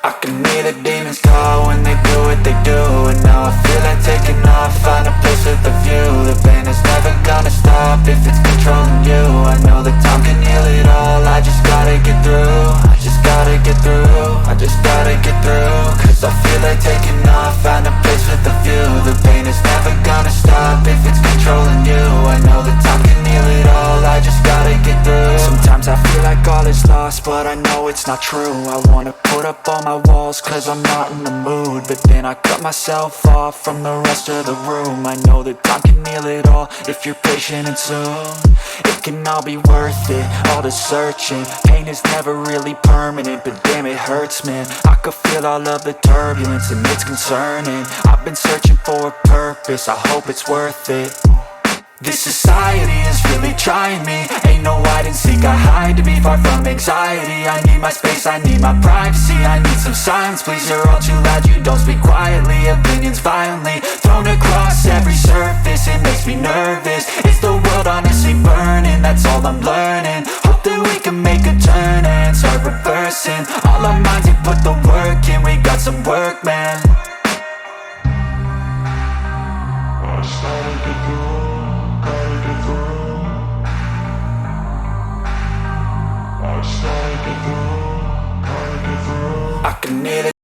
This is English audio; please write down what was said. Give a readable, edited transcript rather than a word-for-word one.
I can hear the demons call when they do what they do. And now I feel like taking off, find a place with a view. The pain is never gonna stop if it's controlling you. I know that time can heal it all, I just gotta get through. I just gotta get through, I just gotta get through. Cause I feel like taking off, find a place with a view. The pain is never gonna stop if it's controlling you. I know that time can heal it all, I just gotta get through. Sometimes I feel like all is lost, but I know it's not true. I wanna put up all my walls cause I'm not in the mood, but then I cut myself off from the rest of the room. I know that time can heal it all if you're patient and soon it can all be worth it, all the searching. Pain is never really permanent, but damn it hurts, man. I could feel all of the turbulence and it's concerning. I've been searching for a purpose, I hope it's worth it. This society is really trying me. Ain't no hide and seek, I hide to be far from anxiety. I need my space, I need my privacy. I need some silence, please, you're all too loud. You don't speak quietly, opinions violently thrown across every surface. It makes me nervous, is the world honestly burning? That's all I'm learning. Hope that we can make a turn and start reversing all our minds and put the work in. We got some work, man. I started to grow. I can hear the